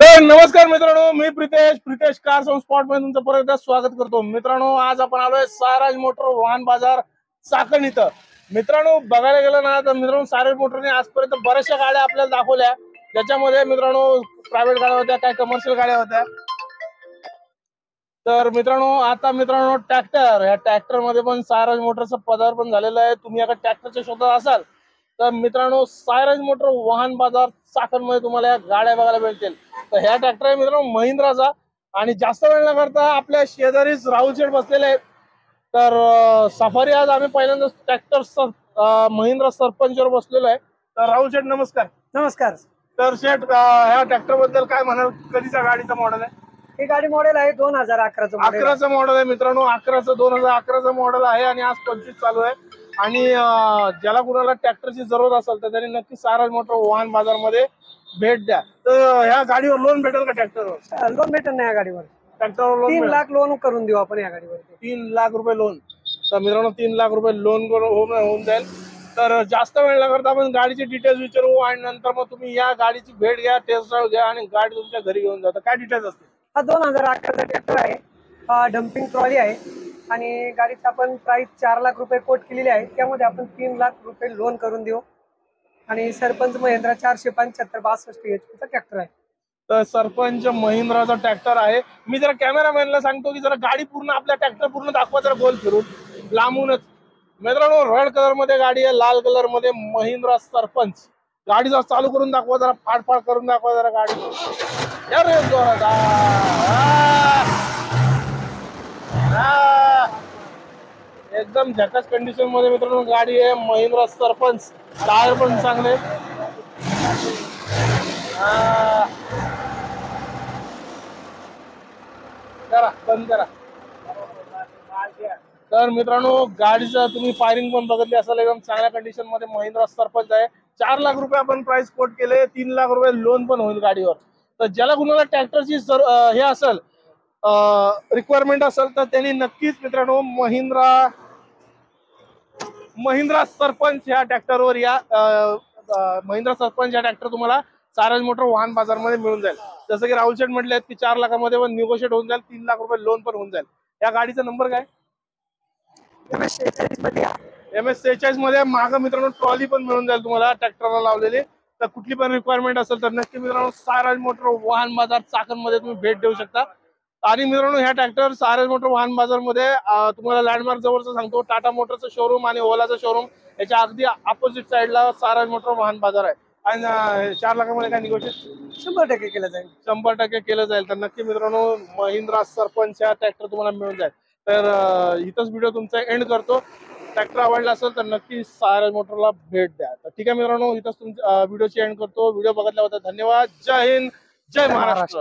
तर नमस्कार मित्रांनो, मी प्रितेश कार्स ऑन स्पॉट मध्ये तुमचं परत एकदा स्वागत करतो। मित्रांनो, आज आपण आलोय सायराज मोटर वाहन बाजार चाकण इथं। मित्रांनो, बघायला गेलं ना तर मित्रांनो सायराज मोटरने आजपर्यंत बऱ्याचशा गाड्या आपल्याला दाखवल्या, ज्याच्यामध्ये मित्रांनो प्रायव्हेट गाड्या होत्या, काही कमर्शियल गाड्या होत्या। तर मित्रांनो आता मित्रांनो ट्रॅक्टर, या ट्रॅक्टर मध्ये पण सायराज मोटरचं पदार्पण झालेलं आहे। तुम्ही अगर ट्रॅक्टरच्या शोधात असाल तर मित्रांनो सायराज मोटर वाहन बाजार चाकण मध्ये तुम्हाला या गाड्या बघायला मिळतील। तर ह्या ट्रॅक्टर आहे मित्रांनो महिंद्राचा, आणि जास्त वेळ न करता आपल्या शेजारीच राहुल शेठ बसलेले आहेत। तर सफारी आज आम्ही पहिल्यांदा ट्रॅक्टर महिंद्रा सरपंचवर बसलेलो आहे। तर राहुल शेठ नमस्कार। नमस्कार। तर शेठ ह्या ट्रॅक्टर बद्दल काय म्हणाल, कधीचा गाडीचा मॉडेल आहे? ही गाडी मॉडेल आहे 2011चं मॉडेल। 11चं मॉडेल आहे मित्रांनो, 2011चं मॉडेल आहे आणि आज 25 चालू आहे। आणि ज्याला कुणाला ट्रॅक्टरची जरूरत असेल तर त्यांनी नक्की सायराज मोटर वाहन बाजार मध्ये भेट द्या। तर ह्या गाडीवर लोन भेटेल का? ट्रॅक्टरवर लोन भेटेल ना या गाडीवर? ट्रॅक्टरवर लोन 3 लाख लोन करून देऊ आपण या गाडीवर। 3 लाख रुपये लोन। तर मित्रांनो 3 लाख रुपये लोन होऊन जाईल। तर जास्त वेळ न करता आपण गाडीचे डिटेल्स विचारू आणि नंतर मग तुम्ही या गाडीची भेट घ्या, टेस्ट ड्राइव्ह घ्या आणि गाडी तुमच्या घरी घेऊन जा। तर काय डिटेल्स असतील? हा 2011चा ट्रॅक्टर आहे, डम्पिंग ट्रॉली आहे आणि गाडीची आपण प्राइस 4 लाख रुपये कोट केलेली आहे। त्यामध्ये आपण 3 लाख रुपये लोन करून देऊ आणि सरपंच महिंद्रा 475 62 HP चा ट्रॅक्टर आहे। तर सरपंच महिंद्राचा ट्रॅक्टर आहे। मी जरा कॅमेरामॅनला सांगतो की जरा गाडी पूर्ण आपल्या ट्रॅक्टर पूर्ण दाखवा, जरा गोल फिरून लांबूनच। मित्रांनो रेड कलर मध्ये गाडी आहे, लाल कलर मध्ये महिंद्रा सरपंच। गाडी जरा चालू करून दाखवा, जरा फाडफाड करून दाखवा जरा गाडी। अरे जोरात एकदम झकास कंडिशन मध्ये मित्रांनो गाडी आहे महिंद्रा सरपंच। टायर पण चांगले। करा बंद करा। तर मित्रांनो गाडीचं तुम्ही फायरिंग पण बघितली असेल, एकदम चांगल्या कंडिशन मध्ये महिंद्रा सरपंच आहे। 4 लाख रुपये आपण प्राइस कोट केले, 3 लाख रुपये लोन पण होईल गाडीवर। तर ज्याला कुणाला ट्रॅक्टरची हे असेल रिक्वायरमेंट असेल तर त्यांनी नक्कीच मित्रांनो महिंद्रा सरपंच ह्या ट्रॅक्टरवर या। महिंद्रा सरपंच ह्या ट्रॅक्टर तुम्हाला सायराज मोटर वाहन बाजार मध्ये मिळून जाईल। जसं की राहुल शेठ म्हटले की 4 लाखामध्ये पण निगोशिएट होऊन जाईल, 3 लाख रुपये लोन पण होऊन जाईल। या गाडीचा नंबर काय? MS46 मध्ये मागं मित्रांनो ट्रॉली पण मिळून जाईल तुम्हाला ट्रॅक्टरला लावलेली। तर कुठली पण रिक्वायरमेंट असेल तर नक्की मित्रांनो सायराज मोटर वाहन बाजार चाकण मध्ये तुम्ही भेट देऊ शकता। आणि मित्रांनो ह्या ट्रॅक्टर सायराज मोटर वाहन बाजार मध्ये तुम्हाला लँडमार्क जवळचं सांगतो, टाटा मोटरचं शोरूम आणि ओलाचं शोरूम याच्या अगदी अपोजिट साईडला सायराज मोटर वाहन बाजार आहे। आणि 4 लाखामध्ये काय निगोशिएट 100% केलं जाईल। 100% केलं जाईल। तर नक्की मित्रांनो महिंद्रा सरपंच हा ट्रॅक्टर तुम्हाला मिळून जाईल। तर इथंच व्हिडिओ तुमचा एंड करतो। ट्रॅक्टर आवडला असेल तर नक्की सायराज मोटरला भेट द्या। तर ठीक आहे मित्रांनो, इथंच तुमच्या व्हिडिओची एंड करतो। व्हिडिओ बघितल्याबद्दल धन्यवाद। जय हिंद, जय महाराष्ट्र।